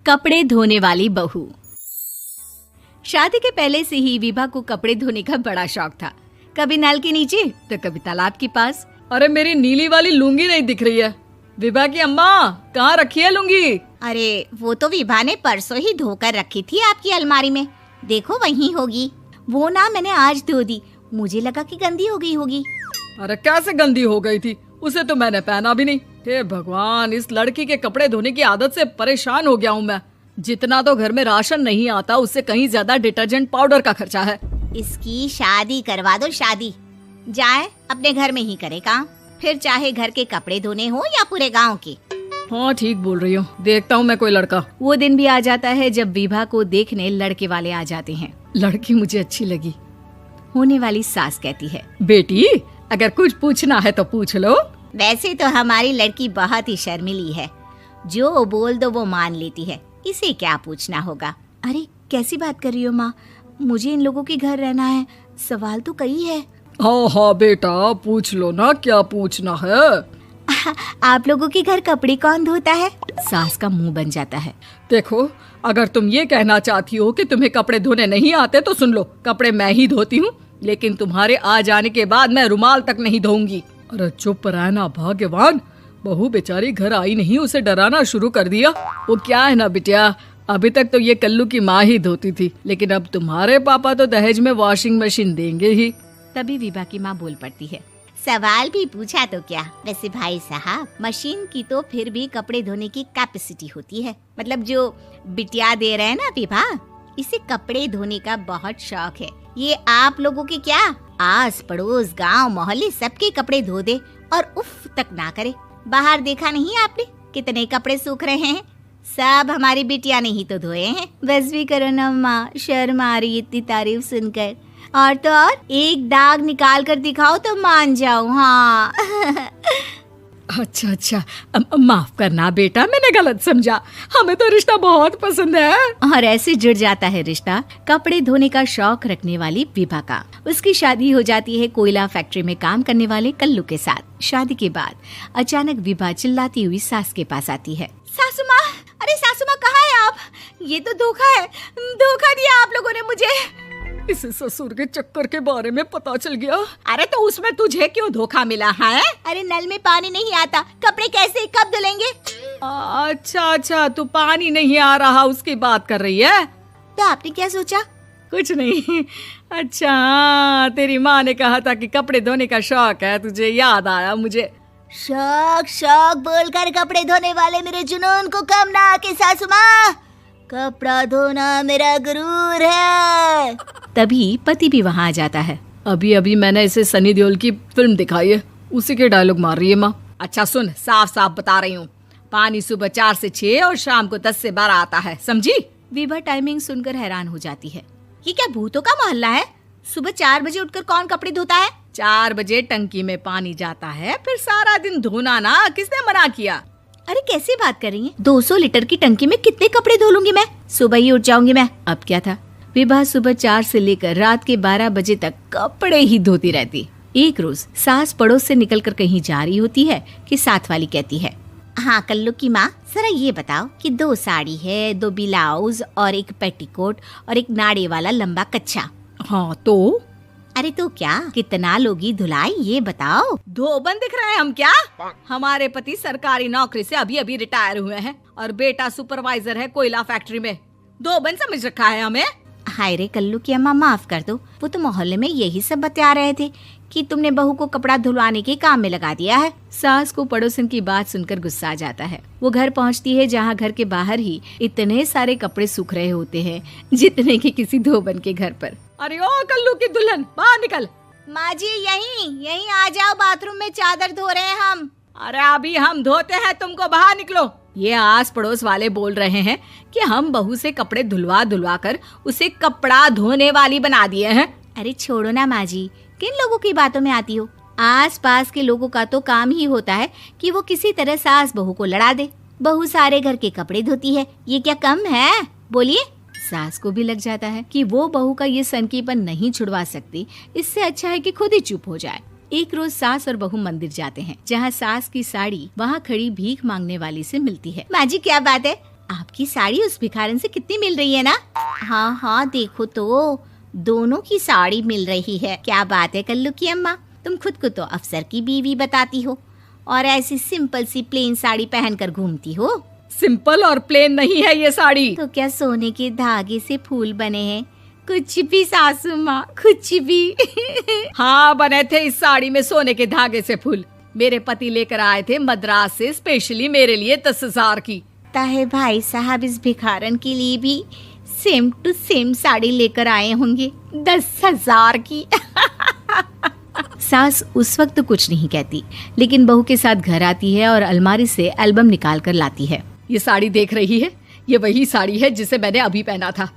कपड़े धोने वाली बहू। शादी के पहले से ही विभा को कपड़े धोने का बड़ा शौक था। कभी नल के नीचे तो कभी तालाब के पास। अरे मेरी नीली वाली लुंगी नहीं दिख रही है। विभा की अम्मा, कहाँ रखी है लुंगी? अरे वो तो विभा ने परसों ही धोकर रखी थी आपकी अलमारी में, देखो वहीं होगी। वो ना मैंने आज धो दी, मुझे लगा कि गंदी हो गई होगी। अरे कैसे गंदी हो गई थी? उसे तो मैंने पहना भी नहीं। हे भगवान, इस लड़की के कपड़े धोने की आदत से परेशान हो गया हूँ मैं। जितना तो घर में राशन नहीं आता, उससे कहीं ज्यादा डिटर्जेंट पाउडर का खर्चा है। इसकी शादी करवा दो, शादी। जाए अपने घर में ही करे काम, फिर चाहे घर के कपड़े धोने हो या पूरे गांव के। हाँ ठीक बोल रही हूँ, देखता हूँ मैं कोई लड़का। वो दिन भी आ जाता है जब विभा को देखने लड़के वाले आ जाते हैं। लड़की मुझे अच्छी लगी। होने वाली सास कहती है, बेटी अगर कुछ पूछना है तो पूछ लो। वैसे तो हमारी लड़की बहुत ही शर्मीली है, जो बोल दो वो मान लेती है, इसे क्या पूछना होगा। अरे कैसी बात कर रही हो माँ, मुझे इन लोगों के घर रहना है, सवाल तो कई है। हाँ हाँ बेटा, पूछ लो ना, क्या पूछना है। आप लोगों के घर कपड़े कौन धोता है? सास का मुंह बन जाता है। देखो, अगर तुम ये कहना चाहती हो कि तुम्हें कपड़े धोने नहीं आते तो सुन लो, कपड़े मैं ही धोती हूँ, लेकिन तुम्हारे आ जाने के बाद मैं रुमाल तक नहीं धोऊंगी। अरे चुप रहना भाग्यवान, बहू बेचारी घर आई नहीं, उसे डराना शुरू कर दिया। वो क्या है ना बिटिया, अभी तक तो ये कल्लू की माँ ही धोती थी, लेकिन अब तुम्हारे पापा तो दहेज में वॉशिंग मशीन देंगे ही। तभी विभा की माँ बोल पड़ती है, सवाल भी पूछा तो क्या। वैसे भाई साहब, मशीन की तो फिर भी कपड़े धोने की कैपेसिटी होती है। मतलब जो बिटिया दे रहे हैं ना विभा, इसे कपड़े धोने का बहुत शौक है। ये आप लोगों के क्या, आस पड़ोस गांव मोहल्ले सबके कपड़े धो दे और उफ तक ना करे। बाहर देखा नहीं आपने कितने कपड़े सूख रहे हैं? सब हमारी बिटिया ने ही तो धोए हैं। बस भी करो ना माँ, शर्म आ रही इतनी तारीफ सुनकर। और तो और एक दाग निकाल कर दिखाओ तो मान जाओ। हाँ अच्छा, माफ करना बेटा, मैंने गलत समझा। हमें तो रिश्ता बहुत पसंद है। और ऐसे जुड़ जाता है रिश्ता कपड़े धोने का शौक रखने वाली विभा का। उसकी शादी हो जाती है कोयला फैक्ट्री में काम करने वाले कल्लू के साथ। शादी के बाद अचानक विभा चिल्लाती हुई सास के पास आती है। सासू माँ, अरे सासू माँ कहाँ है आप? ये तो धोखा है, धोखा दिया आप लोगों ने मुझे। इसे ससुर के चक्कर के बारे में पता चल गया। अरे तो उसमें तुझे क्यों धोखा मिला है? अरे नल में पानी नहीं आता, कपड़े कैसे कब धुलेंगे? अच्छा, तू पानी नहीं आ रहा उसकी बात कर रही है। तो आपने क्या सोचा? कुछ नहीं। अच्छा, तेरी माँ ने कहा था कि कपड़े धोने का शौक है तुझे, याद आया मुझे। शौक बोलकर कपड़े धोने वाले मेरे जुनून को कम ना आके सासू माँ, कपड़ा धोना मेरा गुरूर है। तभी पति भी वहाँ आ जाता है। अभी मैंने इसे सनी देओल की फिल्म दिखाई है, उसी के डायलॉग मार रही है माँ। अच्छा सुन, साफ साफ बता रही हूँ, पानी सुबह 4 से 6 और शाम को 10 से 12 आता है, समझी? विभा टाइमिंग सुनकर हैरान हो जाती है। ये क्या भूतों का मोहल्ला है? सुबह 4 बजे उठकर कौन कपड़े धोता है? 4 बजे टंकी में पानी जाता है, फिर सारा दिन धोना ना, किसने मना किया? अरे कैसी बात कर रही हैं? 200 लीटर की टंकी में कितने कपड़े धो लूंगी मैं? सुबह ही उठ जाऊंगी मैं। अब क्या था, विभा सुबह 4 से लेकर रात के 12 बजे तक कपड़े ही धोती रहती। एक रोज सास पड़ोस से निकलकर कहीं जा रही होती है कि साथ वाली कहती है, हाँ कल्लू की माँ, जरा ये बताओ कि 2 साड़ी है, 2 ब्लाउज और एक पेटीकोट और एक नाड़े वाला लंबा कच्छा। हाँ तो? अरे तो क्या, कितना लोगी धुलाई ये बताओ। धोबन दिख रहे हैं हम क्या? हमारे पति सरकारी नौकरी से अभी रिटायर हुए हैं और बेटा सुपरवाइजर है कोयला फैक्ट्री में। धोबन समझ रखा है हमें? हाय रे कल्लू की अम्मा, माफ कर दो, वो तो मोहल्ले में यही सब बता रहे थे कि तुमने बहू को कपड़ा धुलवाने के काम में लगा दिया है। सास को पड़ोसन की बात सुनकर गुस्सा आ जाता है। वो घर पहुंचती है जहां घर के बाहर ही इतने सारे कपड़े सूख रहे होते हैं जितने कि किसी धोबन के घर पर। अरे ओ कल्लू की दुल्हन, बाहर निकल। माँ जी यहीं आ जाओ, बाथरूम में चादर धो रहे हैं हम। अरे अभी हम धोते हैं, तुमको बाहर निकलो। ये आस पड़ोस वाले बोल रहे हैं कि हम बहू से कपड़े धुलवा कर उसे कपड़ा धोने वाली बना दिए हैं। अरे छोड़ो ना माँ जी, किन लोगों की बातों में आती हो? आस पास के लोगों का तो काम ही होता है कि वो किसी तरह सास बहू को लड़ा दे। बहू सारे घर के कपड़े धोती है, ये क्या कम है? बोलिए। सास को भी लग जाता है कि वो बहू का ये सनकीपन नहीं छुड़वा सकती, इससे अच्छा है कि खुद ही चुप हो जाए। एक रोज सास और बहू मंदिर जाते हैं, जहाँ सास की साड़ी वहाँ खड़ी भीख मांगने वाली से मिलती है। माँ जी क्या बात है, आपकी की साड़ी उस भिखारन से कितनी मिल रही है ना? हाँ हाँ देखो तो, दोनों की साड़ी मिल रही है। क्या बात है कल्लू की अम्मा, तुम खुद को तो अफसर की बीवी बताती हो और ऐसी सिंपल सी प्लेन साड़ी पहनकर घूमती हो। सिंपल और प्लेन नहीं है ये साड़ी। तो क्या सोने के धागे से फूल बने हैं? कुछ भी सासू माँ, कुछ भी। हाँ बने थे इस साड़ी में सोने के धागे से फूल। मेरे पति लेकर आए थे मद्रास से स्पेशली मेरे लिए 10,000 की। ताहे भाई साहब इस भिखारन के लिए भी सेम टू सेम साड़ी लेकर आए होंगे 10,000 की। सास उस वक्त तो कुछ नहीं कहती, लेकिन बहू के साथ घर आती है और अलमारी से एल्बम निकाल कर लाती है। ये साड़ी देख रही है, ये वही साड़ी है जिसे मैंने अभी पहना था।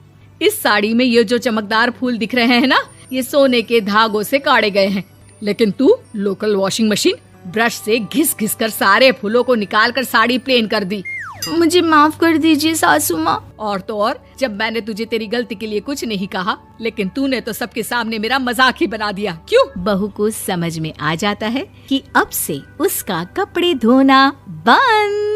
इस साड़ी में ये जो चमकदार फूल दिख रहे हैं ना, ये सोने के धागों से काटे गए हैं। लेकिन तू लोकल वॉशिंग मशीन ब्रश से घिस घिस कर सारे फूलों को निकाल कर साड़ी प्लेन कर दी। मुझे माफ कर दीजिए सासू माँ। और तो और, जब मैंने तुझे तेरी गलती के लिए कुछ नहीं कहा, लेकिन तूने तो सबके सामने मेरा मजाक ही बना दिया। क्यों? बहू को समझ में आ जाता है कि अब से उसका कपड़े धोना बंद।